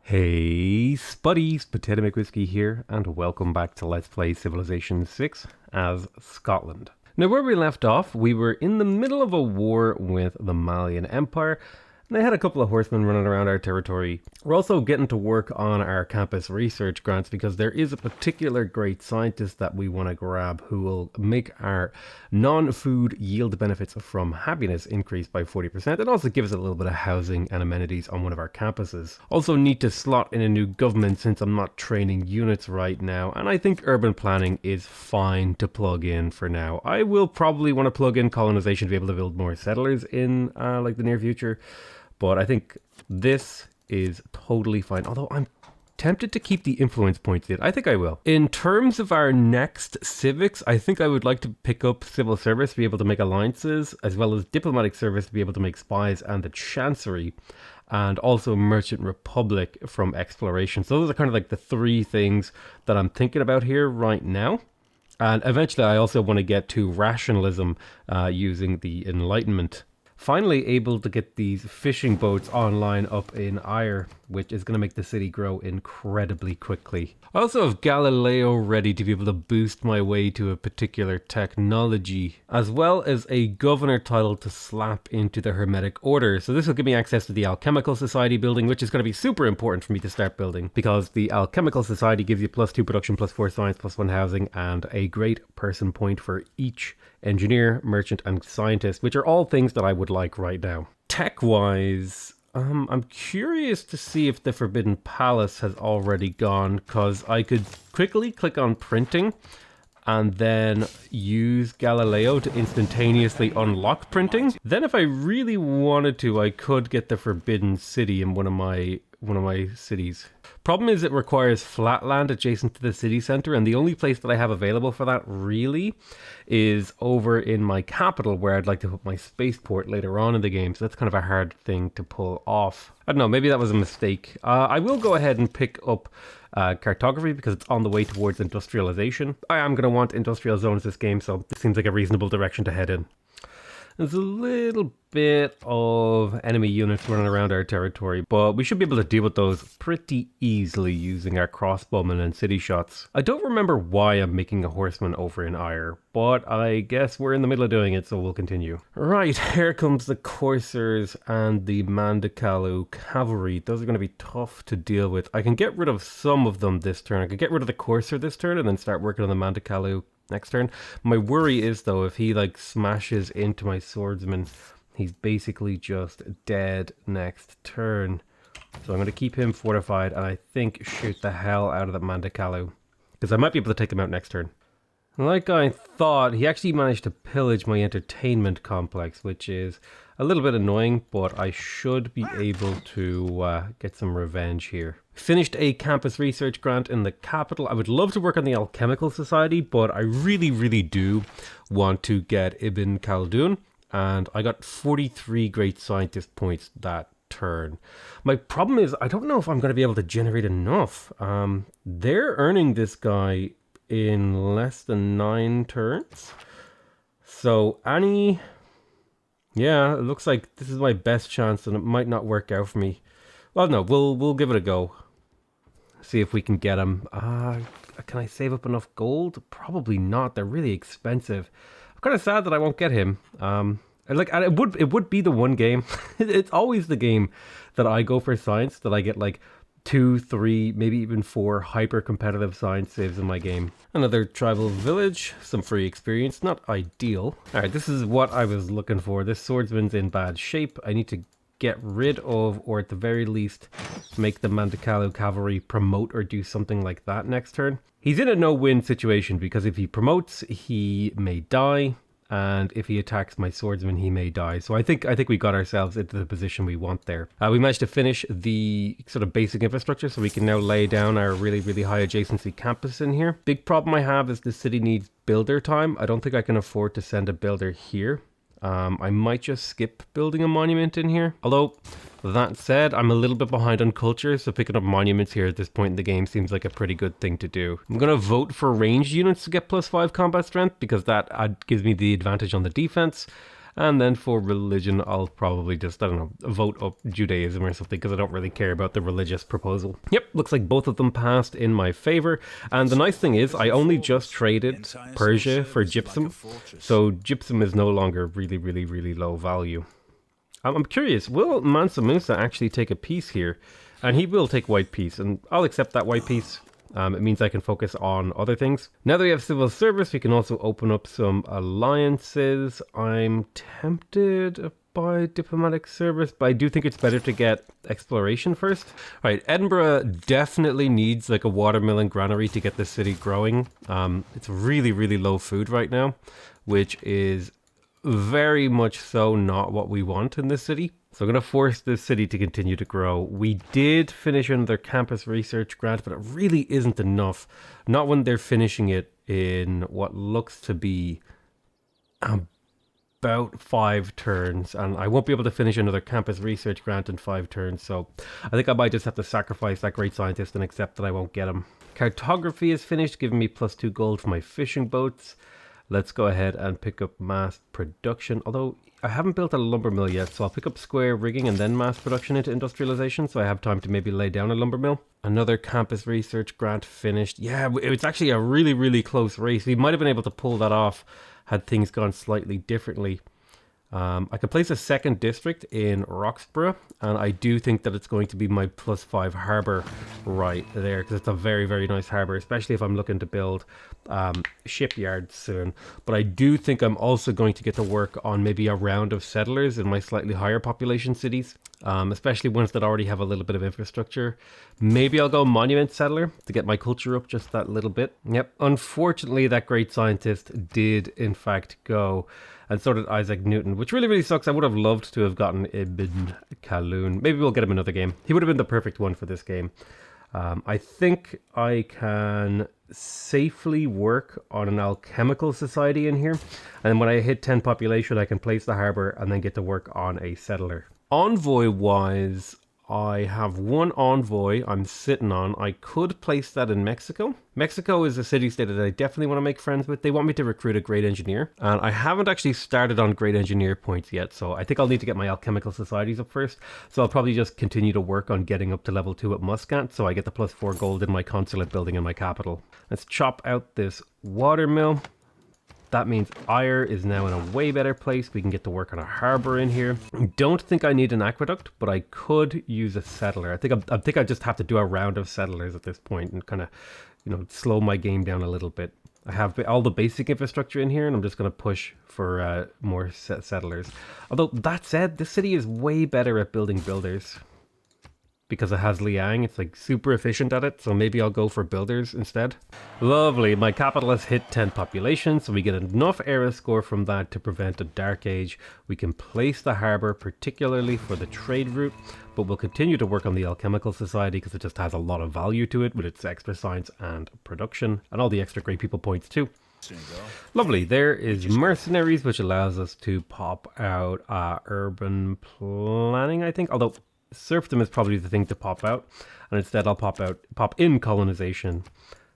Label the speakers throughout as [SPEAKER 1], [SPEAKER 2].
[SPEAKER 1] Hey Spuddies, PotatoMcWhiskey here, and welcome back to Let's Play Civilization 6 as Scotland. Now where we left off, we were in the middle of a war with the Malian Empire, and they had a couple of horsemen running around our territory. We're also getting to work on our campus research grants because there is a particular great scientist that we want to grab who will make our non-food yield benefits from happiness increase by 40% and also give us a little bit of housing and amenities on one of our campuses. Also need to slot in a new government since I'm not training units right now, and I think urban planning is fine to plug in for now. I will probably want to plug in colonization to be able to build more settlers in like the near future. But I think this is totally fine, although I'm tempted to keep the influence points in. I think I will. In terms of our next civics, I think I would like to pick up civil service to be able to make alliances, as well as diplomatic service to be able to make spies and the chancery, and also merchant republic from exploration. So those are kind of like the three things that I'm thinking about here right now. And eventually I also want to get to rationalism using the Enlightenment. Finally able to get these fishing boats online up in Ayr, which is going to make the city grow incredibly quickly. I also have Galileo ready to be able to boost my way to a particular technology, as well as a governor title to slap into the Hermetic Order. So this will give me access to the Alchemical Society building, which is going to be super important for me to start building, because the Alchemical Society gives you +2 production, +4 science, +1 housing, and a great person point for each engineer, merchant, and scientist, which are all things that I would like right now. Tech-wise, I'm curious to see if the Forbidden Palace has already gone, because I could quickly click on printing and then use Galileo to instantaneously unlock printing. Then if I really wanted to, I could get the Forbidden City in one of my cities. Problem is it requires flat land adjacent to the city center, and the only place that I have available for that really is over in my capital, where I'd like to put my spaceport later on in the game. So that's kind of a hard thing to pull off. I don't know, maybe that was a mistake. I will go ahead and pick up cartography because it's on the way towards industrialization. I am going to want industrial zones this game, so this seems like a reasonable direction to head in. There's a little bit of enemy units running around our territory, but we should be able to deal with those pretty easily using our crossbowmen and city shots. I don't remember why I'm making a horseman over in Ayr, but I guess we're in the middle of doing it, so we'll continue. Right, here comes the coursers and the Mandakalu cavalry. Those are going to be tough to deal with. I can get rid of some of them this turn. I could get rid of the courser this turn and then start working on the Mandakalu next turn. My worry is though, if he like smashes into my swordsman, he's basically just dead next turn. So I'm going to keep him fortified and I think shoot the hell out of that Mandakalu, because I might be able to take him out next turn. Like I thought, he actually managed to pillage my entertainment complex, which is a little bit annoying, but I should be able to get some revenge here. Finished a campus research grant in the capital. I would love to work on the Alchemical Society, but I really do want to get Ibn Khaldun, and I got 43 great scientist points that turn. My problem is I don't know if I'm going to be able to generate enough. They're earning this guy in less than 9 turns. So yeah, it looks like this is my best chance and it might not work out for me. Well, no, we'll give it a go. See if we can get him. Can I save up enough gold? Probably not. They're really expensive. I'm kind of sad that I won't get him. It would be the one game. It's always the game that I go for science that I get like 2, 3, maybe even 4 hyper competitive science saves in my game. Another tribal village, some free experience, not ideal. Alright, this is what I was looking for. This swordsman's in bad shape. I need to get rid of, or at the very least make the Mandakalu cavalry promote or do something like that next turn. He's in a no-win situation because if he promotes, he may die. And if he attacks my swordsman, he may die. So I think we got ourselves into the position we want there. We managed to finish the sort of basic infrastructure, so we can now lay down our really high adjacency campus in here. Big problem I have is the city needs builder time. I don't think I can afford to send a builder here. I might just skip building a monument in here. Although, that said, I'm a little bit behind on culture, so picking up monuments here at this point in the game seems like a pretty good thing to do. I'm going to vote for ranged units to get +5 combat strength, because that gives me the advantage on the defense. And then for religion, I'll probably just, I don't know, vote up Judaism or something, because I don't really care about the religious proposal. Yep, looks like both of them passed in my favor. And the nice thing is, I only just traded Persia for gypsum. So gypsum is no longer really low value. I'm curious, will Mansa Musa actually take a piece here? And he will take white piece, and I'll accept that white piece. It means I can focus on other things. Now that we have civil service, we can also open up some alliances. I'm tempted by diplomatic service, but I do think it's better to get exploration first. All right, Edinburgh definitely needs like a watermelon granary to get the city growing. It's really low food right now, which is very much so not what we want in this city. So I'm going to force this city to continue to grow. We did finish another campus research grant, but it really isn't enough. Not when they're finishing it in what looks to be about 5 turns. And I won't be able to finish another campus research grant in 5 turns. So I think I might just have to sacrifice that great scientist and accept that I won't get him. Cartography is finished, giving me +2 gold for my fishing boats. Let's go ahead and pick up mass production. Although I haven't built a lumber mill yet, so I'll pick up square rigging and then mass production into industrialization, so I have time to maybe lay down a lumber mill. Another campus research grant finished. Yeah, it's actually a really close race. We might have been able to pull that off had things gone slightly differently. I could place a second district in Roxburgh, and I do think that it's going to be my +5 harbour right there, because it's a very nice harbour, especially if I'm looking to build shipyards soon. But I do think I'm also going to get to work on maybe a round of settlers in my slightly higher population cities, especially ones that already have a little bit of infrastructure. Maybe I'll go monument settler to get my culture up just that little bit. Yep, unfortunately that great scientist did in fact go. And so did Isaac Newton, which really sucks. I would have loved to have gotten Ibn Khaldun. Maybe we'll get him another game. He would have been the perfect one for this game. I think I can safely work on an alchemical society in here. And when I hit 10 population, I can place the harbour and then get to work on a settler. Envoy-wise, I have one envoy I'm sitting on. I could place that in Mexico. Mexico is a city-state that I definitely want to make friends with. They want me to recruit a great engineer. And I haven't actually started on great engineer points yet, so I think I'll need to get my alchemical societies up first. So I'll probably just continue to work on getting up to level 2 at Muscat, so I get the +4 gold in my consulate building in my capital. Let's chop out this watermill. That means Ayr is now in a way better place. We can get to work on a harbour in here. I don't think I need an aqueduct, but I could use a settler. I think I just have to do a round of settlers at this point and kind of, slow my game down a little bit. I have all the basic infrastructure in here, and I'm just going to push for more settlers. Although, that said, this city is way better at building builders. Because it has Liang, it's like super efficient at it, so maybe I'll go for builders instead. Lovely, my capital has hit 10 population, so we get enough era score from that to prevent a dark age. We can place the harbour, particularly for the trade route, but we'll continue to work on the alchemical society because it just has a lot of value to it with its extra science and production, and all the extra great people points too. Lovely, there is mercenaries, which allows us to pop out urban planning, I think, although serfdom is probably the thing to pop out, and instead I'll pop in colonization,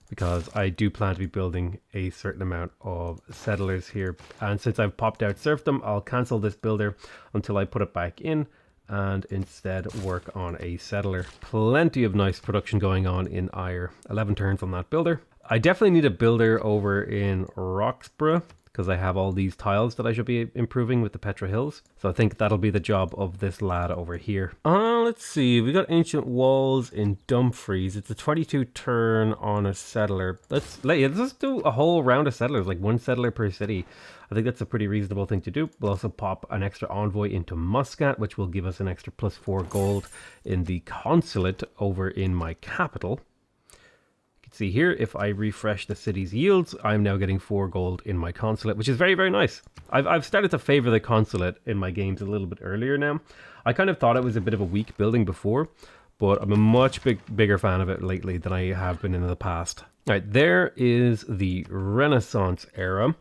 [SPEAKER 1] because I do plan to be building a certain amount of settlers here. And since I've popped out serfdom, I'll cancel this builder until I put it back in and instead work on a settler. Plenty of nice production going on in Ayr. 11 turns on that builder. I definitely need a builder over in Roxburgh, because I have all these tiles that I should be improving with the Petra Hills. So I think that'll be the job of this lad over here. Let's see, we got ancient walls in Dumfries. It's a 22 turn on a settler. Let's do a whole round of settlers, like 1 settler per city. I think that's a pretty reasonable thing to do. We'll also pop an extra envoy into Muscat, which will give us an extra +4 gold in the consulate over in my capital. See here, if I refresh the city's yields, I'm now getting 4 gold in my consulate, which is very nice. I've started to favor the consulate in my games a little bit earlier now. I kind of thought it was a bit of a weak building before, but I'm a much bigger fan of it lately than I have been in the past. All right, there is the Renaissance era,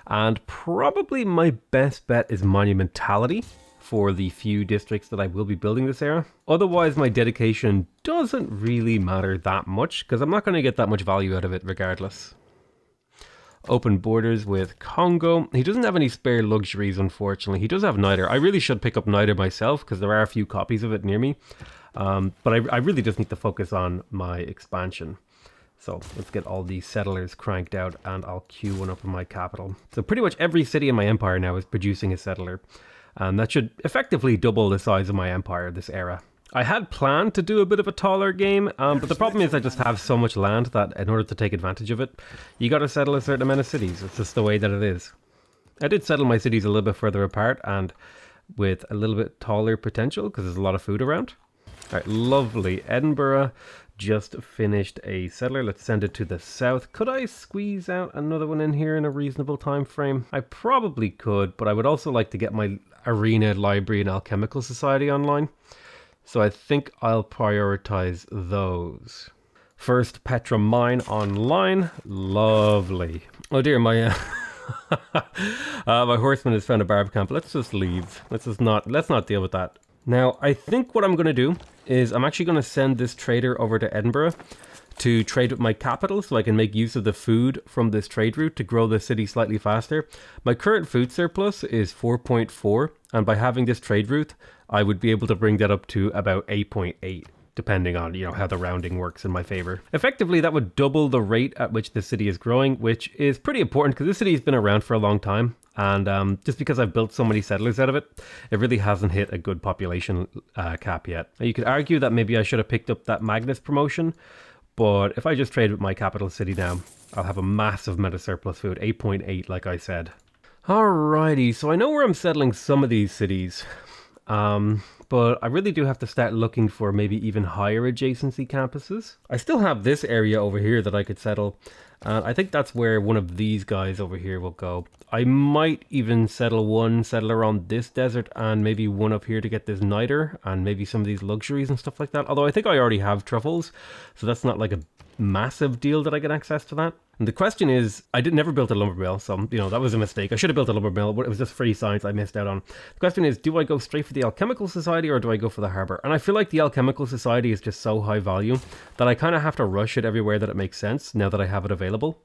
[SPEAKER 1] and probably my best bet is monumentality for the few districts that I will be building this era. Otherwise, my dedication doesn't really matter that much, because I'm not going to get that much value out of it regardless. Open borders with Congo. He doesn't have any spare luxuries, unfortunately. He does have Niter. I really should pick up Niter myself because there are a few copies of it near me. But I really just need to focus on my expansion. So let's get all these settlers cranked out and I'll queue one up in my capital. So pretty much every city in my empire now is producing a settler. And that should effectively double the size of my empire this era. I had planned to do a bit of a taller game, but the problem is I just have so much land that in order to take advantage of it, you got to settle a certain amount of cities. It's just the way that it is. I did settle my cities a little bit further apart and with a little bit taller potential because there's a lot of food around. All right, lovely. Edinburgh just finished a settler. Let's send it to the south. Could I squeeze out another one in here in a reasonable time frame? I probably could, but I would also like to get my Arena, Library, and Alchemical Society online. So I think I'll prioritize those. First, Petra Mine online. Lovely. Oh dear, my my horseman has found a barb camp. Let's just leave. Let's not deal with that. Now, I think what I'm going to do is I'm actually going to send this trader over to Edinburgh to trade with my capital so I can make use of the food from this trade route to grow the city slightly faster. My current food surplus is 4.4, and by having this trade route, I would be able to bring that up to about 8.8, depending on, how the rounding works in my favor. Effectively, that would double the rate at which the city is growing, which is pretty important because this city has been around for a long time. And just because I've built so many settlers out of it, it really hasn't hit a good population cap yet. Now, you could argue that maybe I should have picked up that Magnus promotion, but if I just trade with my capital city now, I'll have a massive amount of surplus food, 8.8 like I said. Alrighty, so I know where I'm settling some of these cities. But I really do have to start looking for maybe even higher adjacency campuses. I still have this area over here that I could settle. I think that's where one of these guys over here will go. I might even settle one settler on this desert and maybe one up here to get this niter and maybe some of these luxuries and stuff like that. Although I think I already have truffles, so that's not like a massive deal that I get access to that. And the question is, I never built a lumber mill, so that was a mistake. I should have built a lumber mill, but it was just free science I missed out on. The question is, do I go straight for the Alchemical Society or do I go for the Harbour? And I feel like the Alchemical Society is just so high value that I kind of have to rush it everywhere that it makes sense now that I have it available.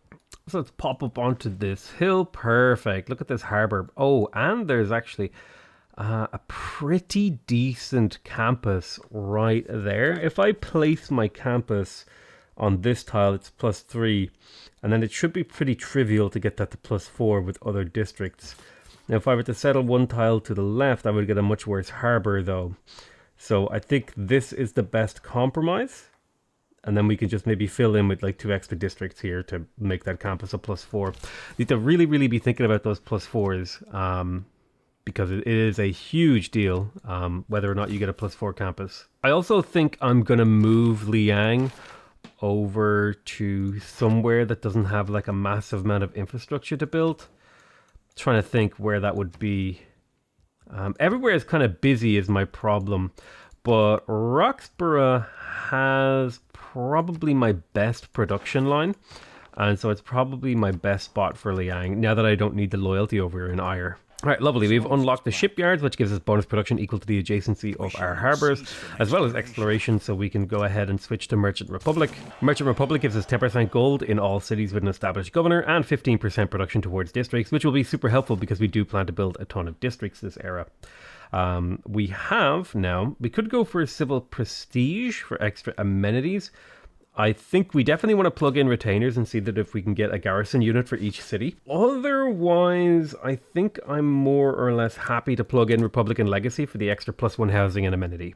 [SPEAKER 1] So let's pop up onto this hill. Perfect. Look at this harbour. Oh, and there's actually a pretty decent campus right there. If I place my campus on this tile, it's +3. And then it should be pretty trivial to get that to +4 with other districts. Now, if I were to settle one tile to the left, I would get a much worse harbour, though. So I think this is the best compromise. And then we can just maybe fill in with like 2 extra districts here to make that campus a +4. Need to really, really be thinking about those +4s because it is a huge deal whether or not you get a +4 campus. I also think I'm going to move Liang over to somewhere that doesn't have like a massive amount of infrastructure to build. Trying to think where that would be. Everywhere is kind of busy is my problem, but Roxborough has probably my best production line, and so it's probably my best spot for Liang now that I don't need the loyalty over in Ire. Alright, lovely. We've unlocked the shipyards, which gives us bonus production equal to the adjacency of our harbours, as well as exploration, so we can go ahead and switch to Merchant Republic. Merchant Republic gives us 10% gold in all cities with an established governor, and 15% production towards districts, which will be super helpful because we do plan to build a ton of districts this era. We could go for civil prestige for extra amenities. I think we definitely want to plug in retainers and see that if we can get a garrison unit for each city. Otherwise, I think I'm more or less happy to plug in Republican Legacy for the extra +1 housing and amenity.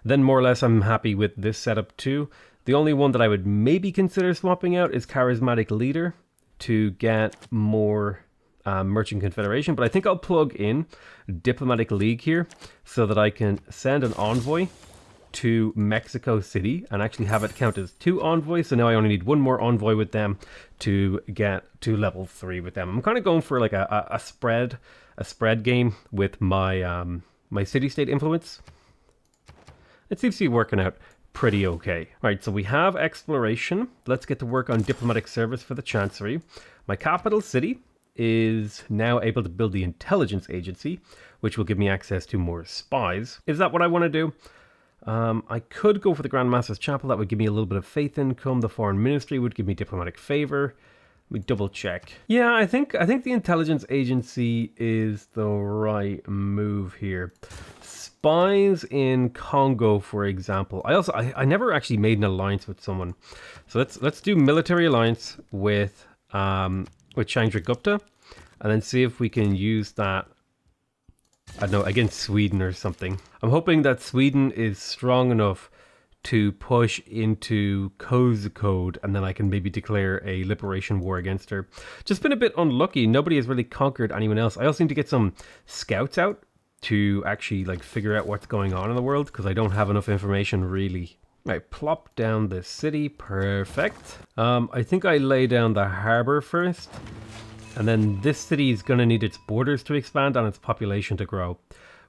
[SPEAKER 1] Then more or less I'm happy with this setup too. The only one that I would maybe consider swapping out is Charismatic Leader to get more Merchant Confederation, but I think I'll plug in Diplomatic League here so that I can send an envoy to Mexico City and actually have it count as 2 envoys. So now I only need 1 more envoy with them to get to level 3 with them. I'm kind of going for like a spread game with my my city-state influence. It seems to be working out pretty okay. Alright, so we have exploration. Let's get to work on diplomatic service for the Chancery. My capital city is now able to build the intelligence agency, which will give me access to more spies. Is that what I want to do? I could go for the Grand Master's Chapel. That would give me a little bit of faith income. The Foreign Ministry would give me diplomatic favor. We double check. Yeah, I think the intelligence agency is the right move here. Spies in Congo, for example. I never actually made an alliance with someone, so let's do military alliance with Chandragupta, and then see if we can use that. I don't know, against Sweden or something. I'm hoping that Sweden is strong enough to push into Kozhikode, and then I can maybe declare a liberation war against her. Just been a bit unlucky. Nobody has really conquered anyone else. I also need to get some scouts out to actually like figure out what's going on in the world, because I don't have enough information really. Right, plop down the city. Perfect. I think I lay down the harbor first, and then this city is going to need its borders to expand and its population to grow,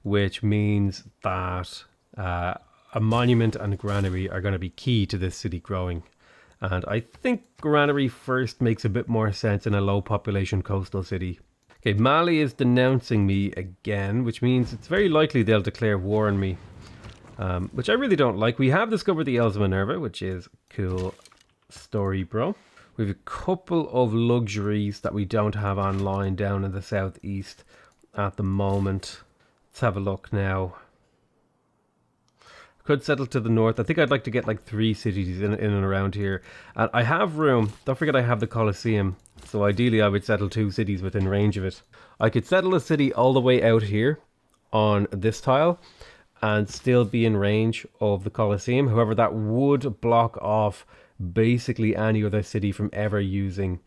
[SPEAKER 1] which means that a monument and a granary are going to be key to this city growing. And I think granary first makes a bit more sense in a low population coastal city. Okay, Mali is denouncing me again, which means it's very likely they'll declare war on me, which I really don't like. We have discovered the Elves of Minerva, which is a cool story, bro. We have a couple of luxuries that we don't have online down in the southeast at the moment. Let's have a look now. Could settle to the north. I think I'd like to get like 3 cities in and around here. And I have room. Don't forget I have the Colosseum. So ideally I would settle 2 cities within range of it. I could settle a city all the way out here on this tile and still be in range of the Colosseum. However, that would block off basically any other city from ever using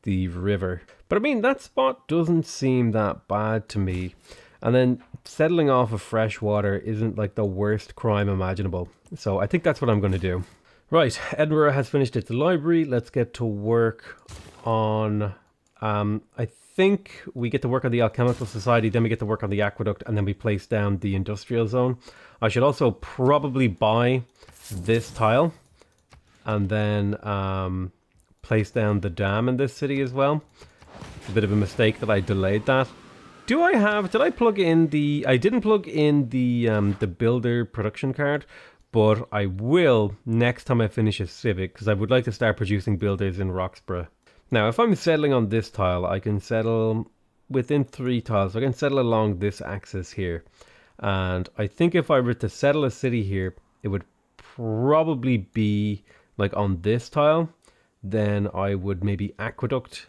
[SPEAKER 1] the river. But I mean, that spot doesn't seem that bad to me. And then settling off of fresh water isn't like the worst crime imaginable. So I think that's what I'm going to do. Right, Edinburgh has finished its library. Let's get to work on... I think we get to work on the Alchemical Society, then we get to work on the Aqueduct, and then we place down the Industrial Zone. I should also probably buy this tile and then place down the dam in this city as well. It's a bit of a mistake that I delayed that. Did I plug in the... I didn't plug in the builder production card, but I will next time I finish a Civic, because I would like to start producing builders in Roxburgh. Now, if I'm settling on this tile, I can settle within 3 tiles. So I can settle along this axis here. And I think if I were to settle a city here, it would probably be like on this tile. Then I would maybe aqueduct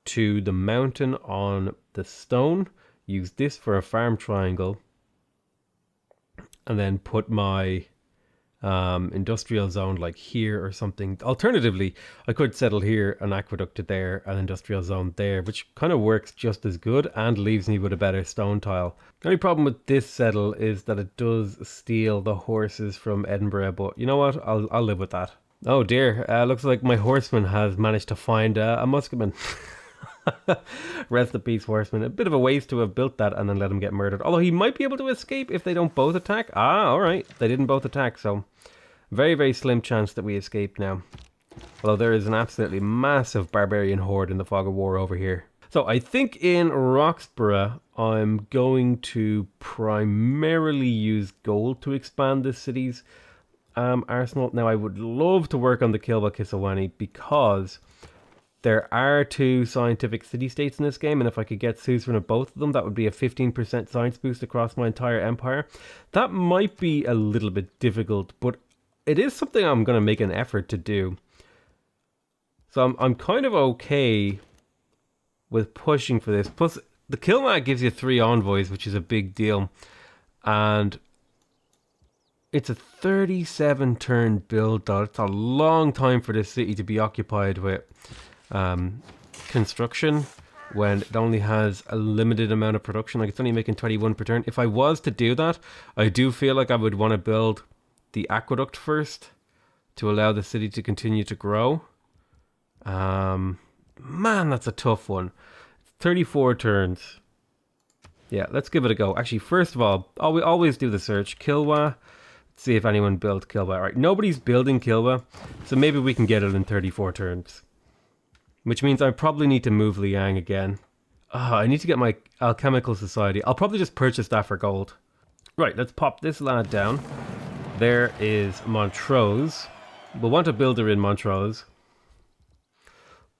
[SPEAKER 1] to the mountain on the stone, use this for a farm triangle, and then put my industrial zone like here or something. Alternatively, I could settle here, an aqueduct to there, an industrial zone there, which kind of works just as good and leaves me with a better stone tile. The only problem with this settle is that it does steal the horses from Edinburgh, but you know what, I'll live with that. Oh dear, looks like my horseman has managed to find a musketman. Rest in peace, horseman. A bit of a waste to have built that and then let him get murdered. Although he might be able to escape if they don't both attack. Ah, alright. They didn't both attack, so very, very slim chance that we escape now. Although there is an absolutely massive barbarian horde in the fog of war over here. So I think in Roxburgh, I'm going to primarily use gold to expand this city's arsenal. Now, I would love to work on the Kilwa Kisawani because there are 2 scientific city-states in this game, and if I could get suzerain of both of them, that would be a 15% science boost across my entire empire. That might be a little bit difficult, but it is something I'm going to make an effort to do. So I'm kind of okay with pushing for this. Plus, the Kilma gives you 3 envoys, which is a big deal. And it's a 37-turn build, though. It's a long time for this city to be occupied with construction when it only has a limited amount of production. Like, it's only making 21 per turn. If I was to do that, I do feel like I would want to build the aqueduct first to allow the city to continue to grow. Man, that's a tough one. 34 turns. Yeah, let's give it a go. Actually, first of all, always do the search. Kilwa. Let's see if anyone built Kilwa. All right, nobody's building Kilwa, so maybe we can get it in 34 turns. Which means I probably need to move Liang again. I need to get my Alchemical Society. I'll probably just purchase that for gold. Right, let's pop this lad down. There is Montrose. We'll want a builder in Montrose.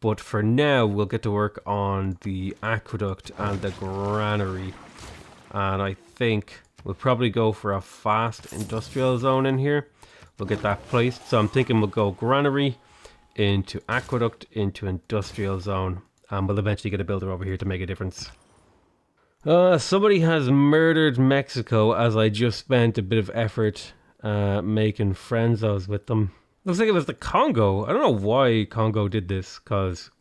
[SPEAKER 1] But for now, we'll get to work on the aqueduct and the granary. And I think we'll probably go for a fast industrial zone in here. We'll get that placed. So I'm thinking we'll go granary into aqueduct into industrial zone. And we'll eventually get a builder over here to make a difference. Somebody has murdered Mexico as I just spent a bit of effort making friendzos with them. Looks like it was the Congo. I don't know why Congo did this, because,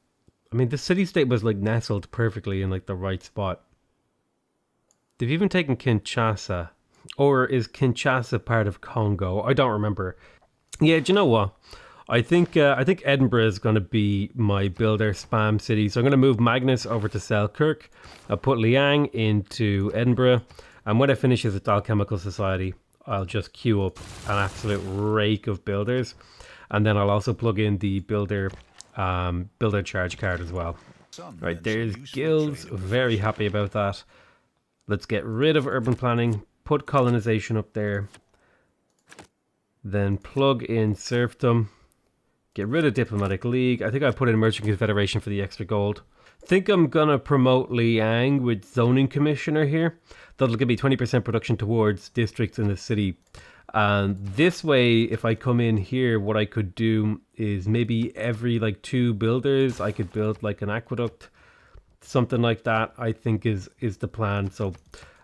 [SPEAKER 1] I mean, the city-state was, like, nestled perfectly in, like, the right spot. They've even taken Kinshasa. Or is Kinshasa part of Congo? I don't remember. Yeah, do you know what? I think Edinburgh is going to be my builder spam city. So I'm going to move Magnus over to Selkirk. I'll put Liang into Edinburgh. And when it finishes with Alchemical Society, I'll just queue up an absolute rake of builders. And then I'll also plug in the builder charge card as well. Right, there's guilds. Very happy about that. Let's get rid of urban planning. Put colonization up there. Then plug in serfdom. Get rid of Diplomatic League. I think I put in Merchant Confederation for the extra gold. Think I'm gonna promote Liang with Zoning Commissioner here. That'll give me 20% production towards districts in the city. And this way, if I come in here, what I could do is maybe every like 2 builders, I could build like an aqueduct. Something like that, I think is the plan. So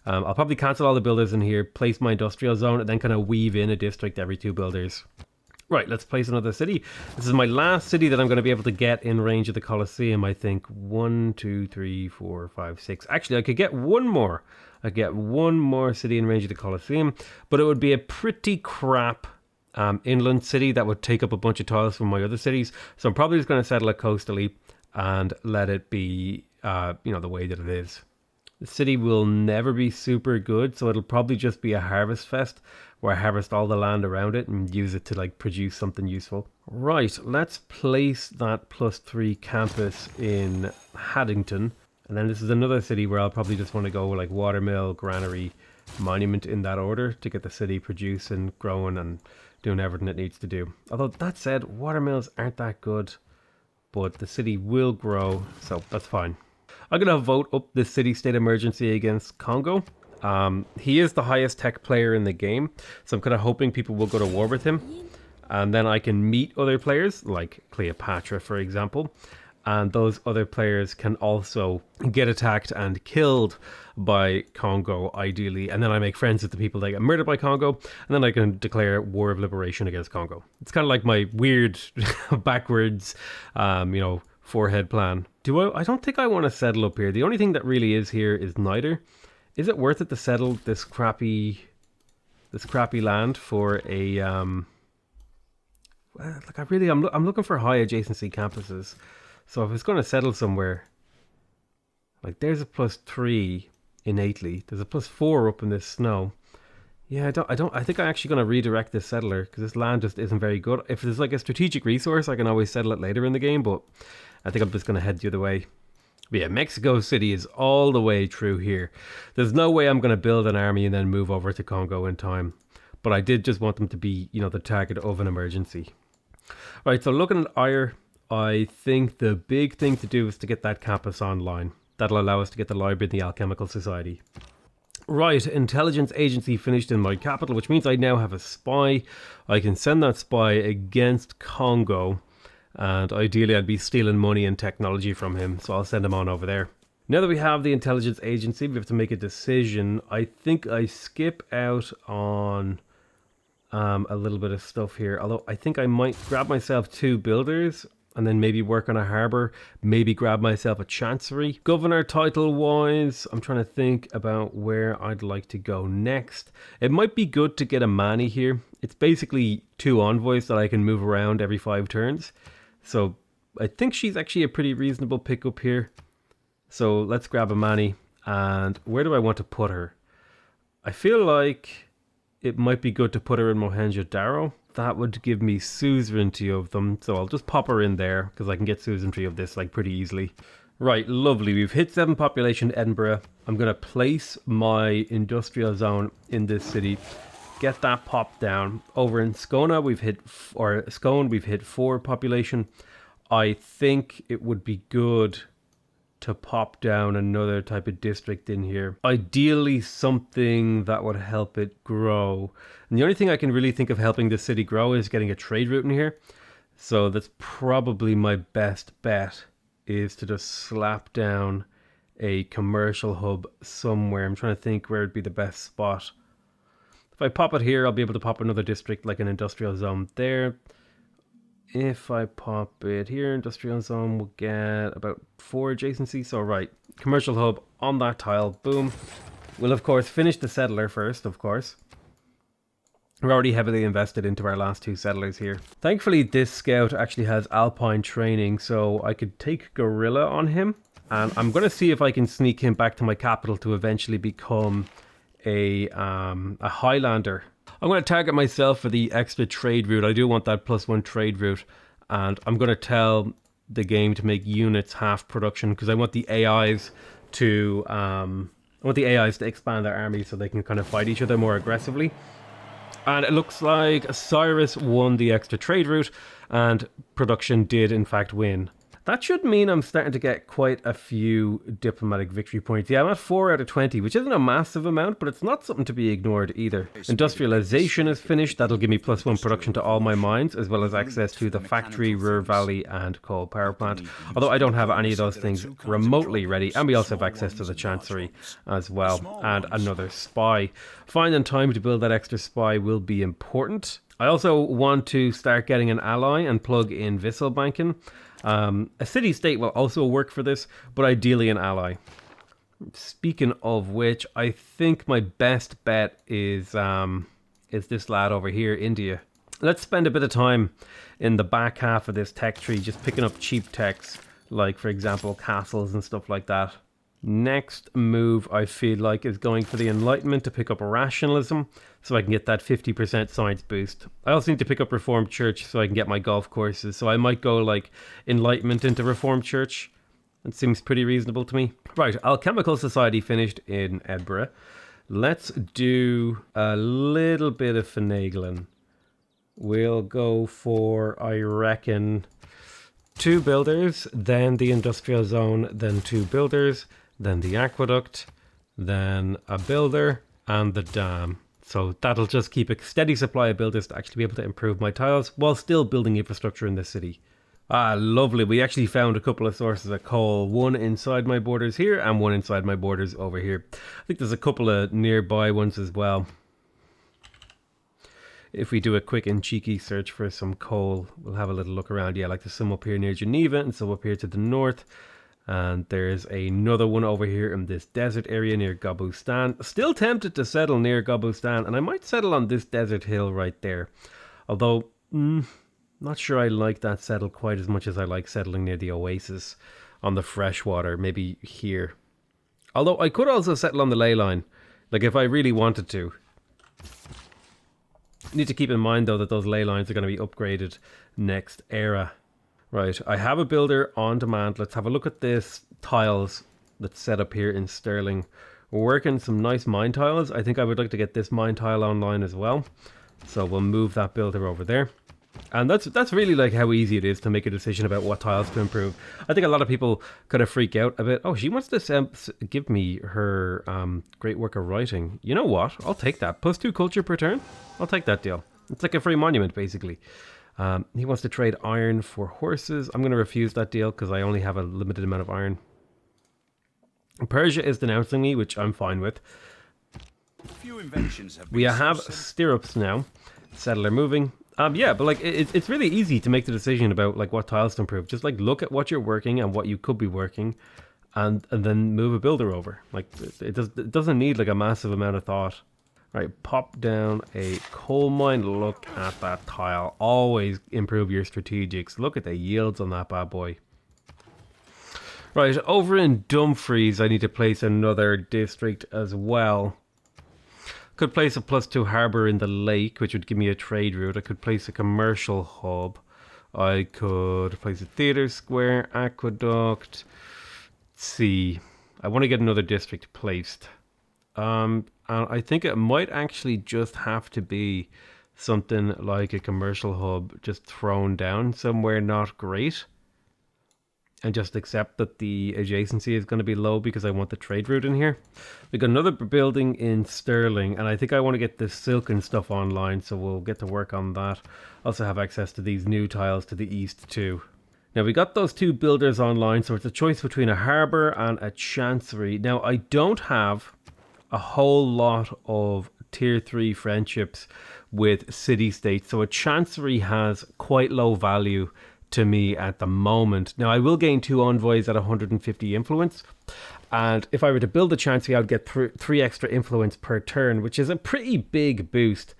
[SPEAKER 1] I'll probably cancel all the builders in here, place my industrial zone, and then kind of weave in a district every 2 builders. Right, let's place another city. This is my last city that I'm going to be able to get in range of the Colosseum, I think. 1, 2, 3, 4, 5, 6. Actually, I could get one more. I get one more city in range of the Colosseum, but it would be a pretty crap inland city that would take up a bunch of tiles from my other cities. So I'm probably just going to settle it coastally and let it be, the way that it is. The city will never be super good, so it'll probably just be a harvest fest where I harvest all the land around it and use it to like produce something useful. Right, let's place that +3 campus in Haddington. And then this is another city where I'll probably just want to go like watermill, granary, monument in that order to get the city producing, growing and doing everything it needs to do. Although that said, watermills aren't that good, but the city will grow, so that's fine. I'm going to vote up the city-state emergency against Congo. He is the highest tech player in the game, so I'm kind of hoping people will go to war with him. And then I can meet other players, like Cleopatra, for example. And those other players can also get attacked and killed by Congo, ideally. And then I make friends with the people that get murdered by Congo. And then I can declare war of liberation against Congo. It's kind of like my weird backwards, forehead plan. I don't think I want to settle up here. The only thing that really is here is neither. Is it worth it to settle this crappy land for a I'm looking for high adjacency campuses. So if it's going to settle somewhere, like there's a +3 innately. There's a +4 up in this snow. Yeah, I think I'm actually going to redirect this settler because this land just isn't very good. If there's like a strategic resource, I can always settle it later in the game, but I think I'm just going to head the other way. But yeah, Mexico City is all the way through here. There's no way I'm going to build an army and then move over to Congo in time. But I did just want them to be, the target of an emergency. Right, so looking at Ire, I think the big thing to do is to get that campus online. That'll allow us to get the library in the Alchemical Society. Right, intelligence agency finished in my capital, which means I now have a spy. I can send that spy against Congo, and ideally I'd be stealing money and technology from him, so I'll send him on over there. Now that we have the intelligence agency, we have to make a decision. I think I skip out on a little bit of stuff here, although I think I might grab myself 2 builders and then maybe work on a harbour, maybe grab myself a chancery. Governor title wise, I'm trying to think about where I'd like to go next. It might be good to get a Mani here. It's basically 2 envoys that I can move around every 5 turns. So I think she's actually a pretty reasonable pickup here. So let's grab a Mani. And where do I want to put her? I feel like it might be good to put her in Mohenjo-Daro. That would give me suzerainty of them, so I'll just pop her in there because I can get suzerainty of this like pretty easily. Right, lovely. We've hit 7 population Edinburgh. I'm going to place my industrial zone in this city. get that pop down. Over in Scone, we've hit 4 population. I think it would be good to pop down another type of district in here. Ideally something that would help it grow. And the only thing I can really think of helping the city grow is getting a trade route in here. So that's probably my best bet, is to just slap down a commercial hub somewhere. I'm trying to think where would be the best spot. If I pop it here, I'll be able to pop another district like an industrial zone there. If I pop it here, industrial zone, we'll get about 4 adjacencies. So right, commercial hub on that tile, boom. We'll of course finish the settler first, of course. We're already heavily invested into our last 2 settlers here. Thankfully, this scout actually has alpine training, so I could take gorilla on him. And I'm going to see if I can sneak him back to my capital to eventually become a Highlander. I'm going to target myself for the extra trade route. I do want that +1 trade route. And I'm going to tell the game to make units half production, because I want the AIs to expand their army so they can kind of fight each other more aggressively. And it looks like Cyrus won the extra trade route, and production did in fact win. That should mean I'm starting to get quite a few diplomatic victory points. Yeah, I'm at 4 out of 20, which isn't a massive amount, but it's not something to be ignored either. Industrialization is finished. That'll give me +1 production to all my mines, as well as access to the factory, Ruhr Valley, and coal power plant. Although I don't have any of those things remotely ready, and we also have access to the Chancery as well, and another spy. Finding time to build that extra spy will be important. I also want to start getting an ally and plug in Wisselbanken. A city-state will also work for this, but ideally an ally. Speaking of which, I think my best bet is this lad over here, India. Let's spend a bit of time in the back half of this tech tree, just picking up cheap techs, like for example castles and stuff like that. Next move I feel like is going for the Enlightenment to pick up rationalism, so I can get that 50% science boost. I also need to pick up Reformed Church so I can get my golf courses, so I might go like Enlightenment into Reformed Church. It seems pretty reasonable to me. Right, Alchemical Society finished in Edinburgh. Let's do a little bit of finagling. We'll go for, I reckon, 2 builders, then the industrial zone, then 2 builders, then the aqueduct, then a builder, and the dam. So that'll just keep a steady supply of builders to actually be able to improve my tiles while still building infrastructure in the city. Ah, lovely. We actually found a couple of sources of coal. One inside my borders here and one inside my borders over here. I think there's a couple of nearby ones as well. If we do a quick and cheeky search for some coal, we'll have a little look around. Yeah, like there's some up here near Geneva and some up here to the north. And there's another one over here in this desert area near Gobustan. Still tempted to settle near Gobustan, and I might settle on this desert hill right there. Although, not sure I like that settle quite as much as I like settling near the oasis on the freshwater, maybe here. Although I could also settle on the ley line, like if I really wanted to. Need to keep in mind though that those ley lines are going to be upgraded next era. Right, I have a builder on demand. Let's have a look at this tiles that's set up here in Stirling. We're working some nice mine tiles. I think I would like to get this mine tile online as well. So we'll move that builder over there. And that's really like how easy it is to make a decision about what tiles to improve. I think a lot of people kind of freak out a bit. Oh, she wants to give me her great work of writing. You know what? I'll take that. +2 culture per turn. I'll take that deal. It's like a free monument, basically. He wants to trade iron for horses. I'm going to refuse that deal because I only have a limited amount of iron. Persia is denouncing me, which I'm fine with.
[SPEAKER 2] Few inventions have
[SPEAKER 1] we have stirrups now. Settler moving. Yeah, but like it's really easy to make the decision about like what tiles to improve. Just like look at what you're working and what you could be working, and then move a builder over. Like it doesn't need like a massive amount of thought. Right, pop down a coal mine. Look at that tile. Always improve your strategics. Look at the yields on that bad boy. Right, over in Dumfries, I need to place another district as well. Could place a +2 harbour in the lake, which would give me a trade route. I could place a commercial hub. I could place a theatre square, aqueduct. Let's see. I want to get another district placed. And I think it might actually just have to be something like a commercial hub just thrown down somewhere not great. And just accept that the adjacency is going to be low because I want the trade route in here. We got another building in Sterling, and I think I want to get the silken stuff online, so we'll get to work on that. Also have access to these new tiles to the east too. Now we got those two builders online, so it's a choice between a harbour and a chancery. Now I don't have a whole lot of tier 3 friendships with city-states, so a chancery has quite low value to me at the moment. Now I will gain 2 envoys at 150 influence, and if I were to build a chancery I would get 3 extra influence per turn, which is a pretty big boost.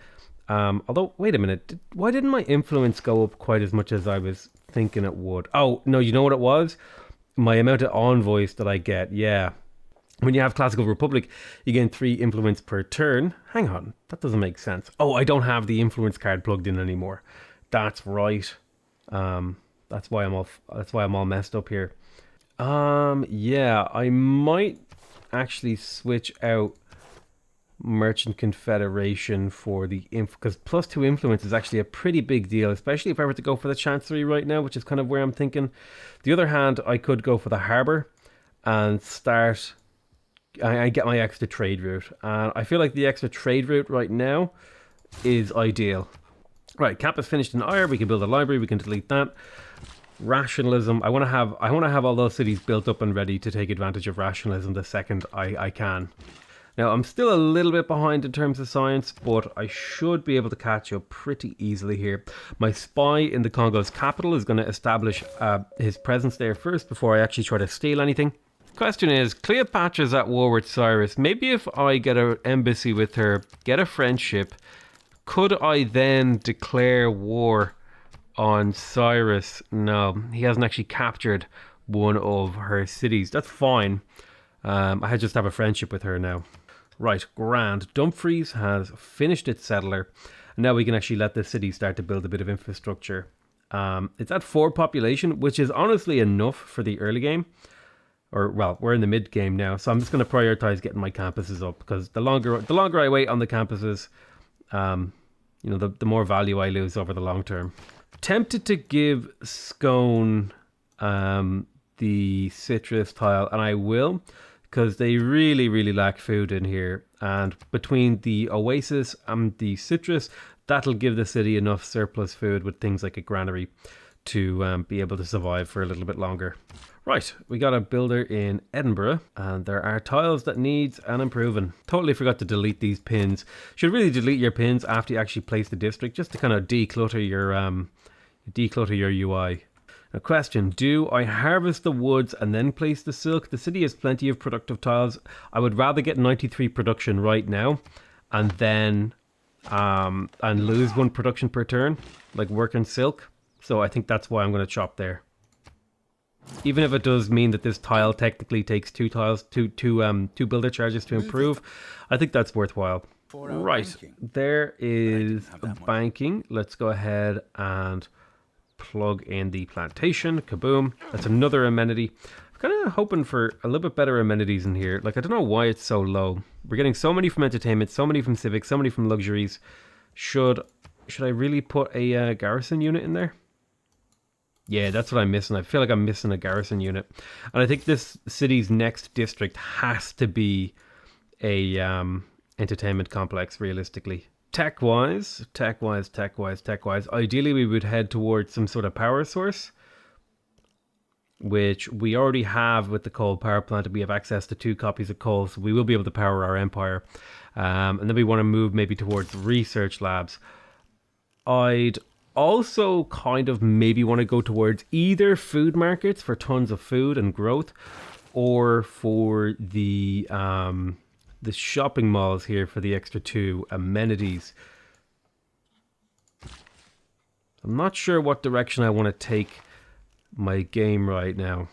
[SPEAKER 1] Although, wait a minute, why didn't my influence go up quite as much as I was thinking it would? Oh, no, you know what it was? My amount of envoys that I get, yeah. When you have Classical Republic, you gain 3 influence per turn. Hang on, that doesn't make sense. Oh, I don't have the influence card plugged in anymore. That's right. That's why I'm all messed up here. Yeah, I might actually switch out Merchant Confederation for the because +2 influence is actually a pretty big deal, especially if I were to go for the Chancery right now, which is kind of where I'm thinking. The other hand, I could go for the Harbour and start. I get my extra trade route, and I feel like the extra trade route right now is ideal. Right, camp is finished in Ire. We can build a library. We can delete that. Rationalism. I want to have all those cities built up and ready to take advantage of rationalism the second I can. Now I'm still a little bit behind in terms of science, but I should be able to catch up pretty easily here. My spy in the Congo's capital is going to establish his presence there first before I actually try to steal anything. Question is, Cleopatra's at war with Cyrus. Maybe if I get an embassy with her, get a friendship, could I then declare war on Cyrus? No, he hasn't actually captured one of her cities. That's fine. I just have a friendship with her now. Right, grand. Dumfries has finished its settler. Now we can actually let the city start to build a bit of infrastructure. It's at 4 population, which is honestly enough for the early game. Or, well, we're in the mid game now, so I'm just going to prioritize getting my campuses up, because the longer I wait on the campuses, you know, the more value I lose over the long term. Tempted to give Scone the citrus tile, and I will, because they really lack food in here, and between the oasis and the citrus, that'll give the city enough surplus food with things like a granary to be able to survive for a little bit longer. Right, we got a builder in Edinburgh, and there are tiles that needs an improving. Totally forgot to delete these pins. Should really delete your pins after you actually place the district, just to kind of declutter your UI. A question, do I harvest the woods and then place the silk? The city has plenty of productive tiles. I would rather get 93 production right now and then and lose 1 production per turn, like working silk. So I think that's why I'm going to chop there. Even if it does mean that this tile technically takes 2 builder charges to improve, I think that's worthwhile. Right, there is banking. Let's go ahead and plug in the plantation. Kaboom. That's another amenity. I'm kind of hoping for a little bit better amenities in here. Like, I don't know why it's so low. We're getting so many from entertainment, so many from civics, so many from luxuries. Should I really put a garrison unit in there? Yeah, that's what I'm missing. I feel like I'm missing a garrison unit. And I think this city's next district has to be a entertainment complex, realistically. Tech-wise, ideally we would head towards some sort of power source, which we already have with the coal power plant. We have access to 2 copies of coal, so we will be able to power our empire. And then we want to move maybe towards research labs. I'd also kind of maybe want to go towards either food markets for tons of food and growth, or for the shopping malls here for the extra 2 amenities. I'm not sure what direction I want to take my game right now.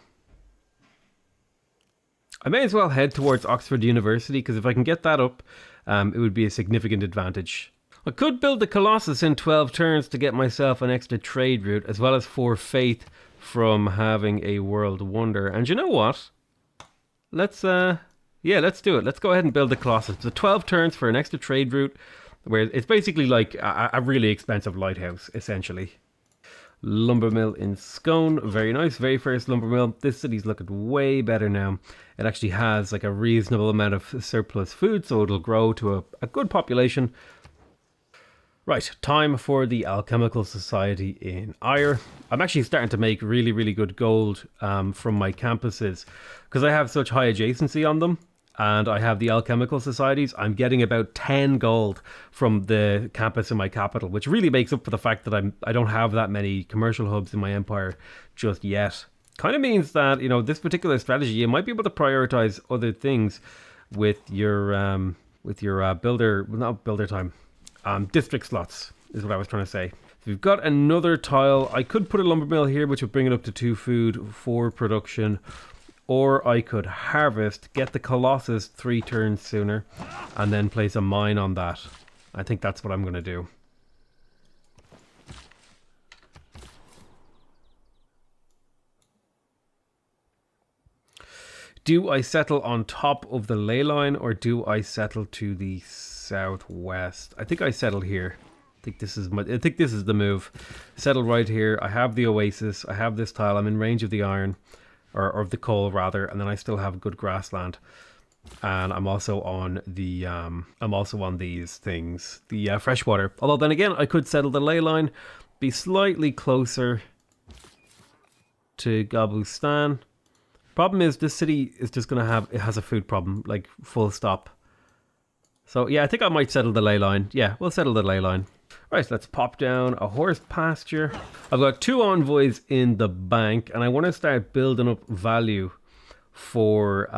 [SPEAKER 1] I may as well head towards Oxford University, because if I can get that up, it would be a significant advantage. I could build the Colossus in 12 turns to get myself an extra trade route, as well as 4 faith from having a world wonder. And you know what? Let's Yeah, let's do it. Let's go ahead and build the Colossus. So 12 turns for an extra trade route, where it's basically like a really expensive lighthouse, essentially. Lumber mill in Scone, very nice, very first lumber mill. This city's looking way better now. It actually has like a reasonable amount of surplus food, so it'll grow to a good population. Right, time for the Alchemical Society in Ire. I'm actually starting to make really, really good gold from my campuses because I have such high adjacency on them. And I have the alchemical societies. I'm getting about 10 gold from the campus in my capital, which really makes up for the fact that I don't have that many commercial hubs in my empire just yet. Kind of means that, you know, this particular strategy, you might be able to prioritize other things with your district slots is what I was trying to say. So we've got another tile. I could put a lumber mill here, which would bring it up to 2 food for production. Or I could harvest, get the Colossus 3 turns sooner, and then place a mine on that. I think that's what I'm going to do. Do I settle on top of the ley line, or do I settle to the southwest? I think I settle here. I think this is the move. Settle right here. I have the oasis. I have this tile. I'm in range of the iron. Or of the coal rather, and then I still have good grassland, and I'm also on the these things, the freshwater. Although then again, I could settle the ley line, be slightly closer to Gabustan. Problem is, this city is just gonna has a food problem, like full stop. So yeah, I think I might settle the ley line. Yeah, we'll settle the ley line. Right, let's pop down a horse pasture. I've got 2 envoys in the bank, and I want to start building up value for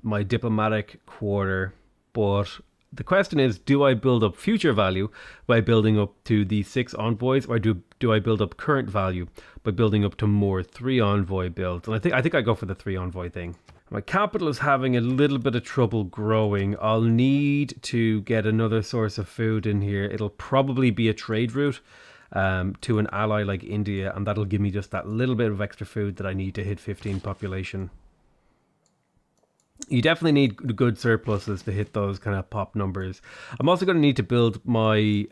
[SPEAKER 1] my diplomatic quarter. But the question is, do I build up future value by building up to the 6 envoys, or do I build up current value by building up to more 3 envoy builds? And I think I go for the 3 envoy thing. My capital is having a little bit of trouble growing. I'll need to get another source of food in here. It'll probably be a trade route to an ally like India, and that'll give me just that little bit of extra food that I need to hit 15 population. You definitely need good surpluses to hit those kind of pop numbers. I'm also going to need to build my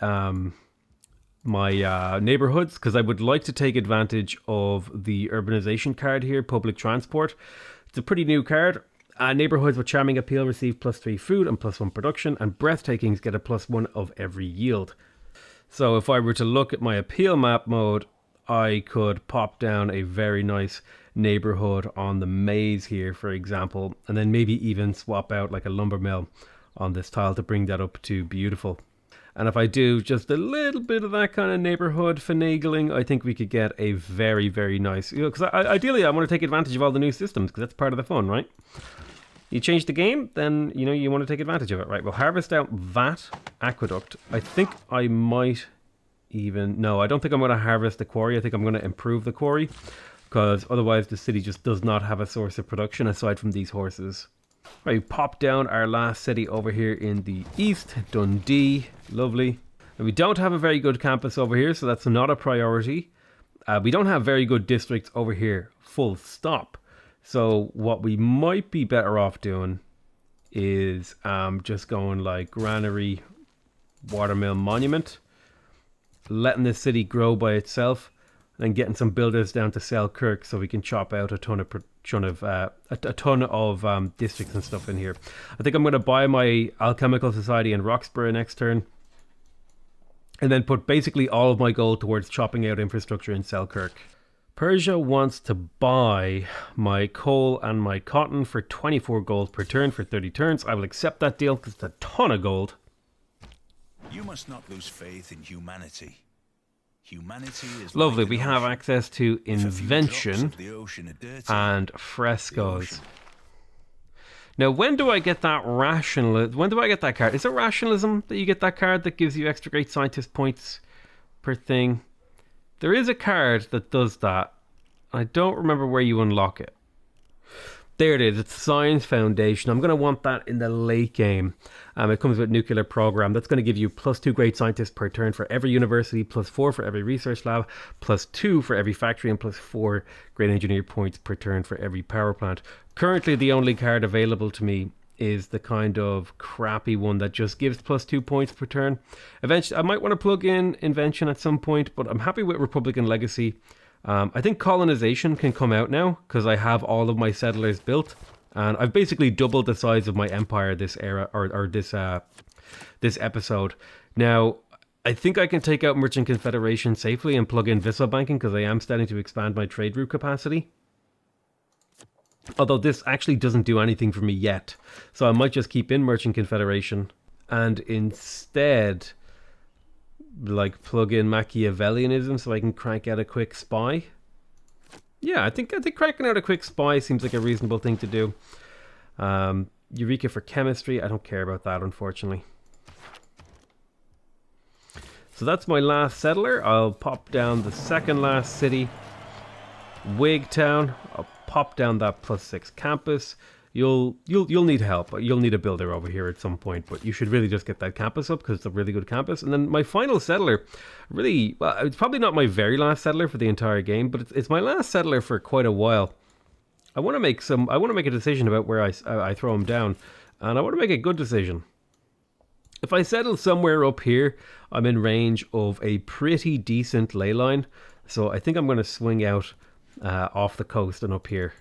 [SPEAKER 1] neighborhoods, because I would like to take advantage of the urbanization card here, public transport. It's a pretty new card. Neighborhoods with charming appeal receive +3 food and +1 production, and breathtakings get a +1 of every yield. So if I were to look at my appeal map mode, I could pop down a very nice neighborhood on the maze here, for example, and then maybe even swap out like a lumber mill on this tile to bring that up to beautiful. And if I do just a little bit of that kind of neighborhood finagling, I think we could get a very, very nice... Because ideally, I want to take advantage of all the new systems, because that's part of the fun, right? You change the game, then, you know, you want to take advantage of it. Right, we'll harvest out that aqueduct. I think I might even... No, I don't think I'm going to harvest the quarry. I think I'm going to improve the quarry, because otherwise the city just does not have a source of production aside from these horses. Right, we pop down our last city over here in the east, Dundee. Lovely. And we don't have a very good campus over here, so that's not a priority. We don't have very good districts over here, full stop. So what we might be better off doing is just going like Granary, Watermill, Monument, letting this city grow by itself, and getting some builders down to Selkirk so we can chop out a ton of districts and stuff in here. I think I'm going to buy my Alchemical Society in Roxburgh next turn, and then put basically all of my gold towards chopping out infrastructure in Selkirk. Persia wants to buy my coal and my cotton for 24 gold per turn for 30 turns. I will accept that deal because it's a ton of gold.
[SPEAKER 2] You must not lose faith in humanity. Humanity is
[SPEAKER 1] lovely.
[SPEAKER 2] like
[SPEAKER 1] We have
[SPEAKER 2] ocean.
[SPEAKER 1] access to
[SPEAKER 2] If a few
[SPEAKER 1] invention
[SPEAKER 2] drops of the ocean are dirty,
[SPEAKER 1] and frescoes. Now, when do I get that when do I get that card? Is it rationalism that you get that card that gives you extra great scientist points per thing? There is a card that does that. I don't remember where you unlock it. There it is. It's Science Foundation. I'm going to want that in the late game. It comes with Nuclear Program. That's going to give you +2 great scientists per turn for every university, +4 for every research lab, +2 for every factory, and +4 great engineer points per turn for every power plant. Currently, the only card available to me is the kind of crappy one that just gives +2 points per turn. Eventually, I might want to plug in Invention at some point, but I'm happy with Republican Legacy. I think Colonization can come out now because I have all of my settlers built, and I've basically doubled the size of my empire this era or this episode. Now, I think I can take out Merchant Confederation safely and plug in Vissel Banking because I am starting to expand my trade route capacity. Although this actually doesn't do anything for me yet. So I might just keep in Merchant Confederation and instead like plug in Machiavellianism so I can crank out a quick spy. Yeah, I think cranking out a quick spy seems like a reasonable thing to do. Eureka for chemistry. I don't care about that, unfortunately. So that's my last settler. I'll pop down the second last city, Wigtown. I'll pop down that +6 campus. You'll need help. You'll need a builder over here at some point, but you should really just get that campus up because it's a really good campus. And then my final settler, really, well, it's probably not my very last settler for the entire game, but it's my last settler for quite a while. I want to make a decision about where I throw him down, and I want to make a good decision. If I settle somewhere up here, I'm in range of a pretty decent ley line, so I think I'm going to swing out off the coast and up here.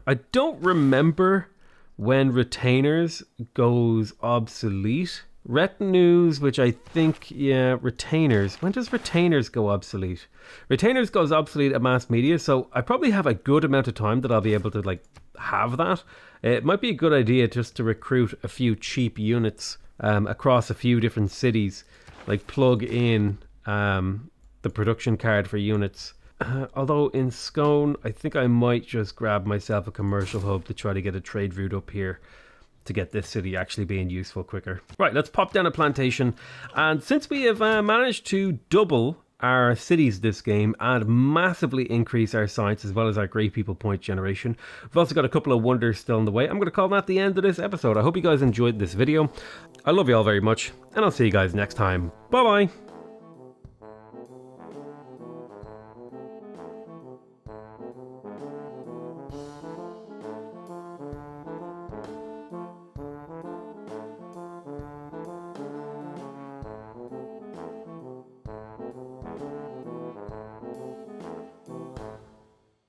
[SPEAKER 1] I don't remember when Retainers goes obsolete. Retinues, which I think, yeah, Retainers. When does Retainers go obsolete? Retainers goes obsolete at mass media, so I probably have a good amount of time that I'll be able to, like, have that. It might be a good idea just to recruit a few cheap units across a few different cities, like plug in the production card for units. Although in Scone, I think I might just grab myself a commercial hub to try to get a trade route up here to get this city actually being useful quicker. Right, let's pop down a plantation. And since we have managed to double our cities this game and massively increase our science as well as our great people point generation, we've also got a couple of wonders still in the way. I'm going to call that the end of this episode. I hope you guys enjoyed this video. I love you all very much, and I'll see you guys next time. Bye bye.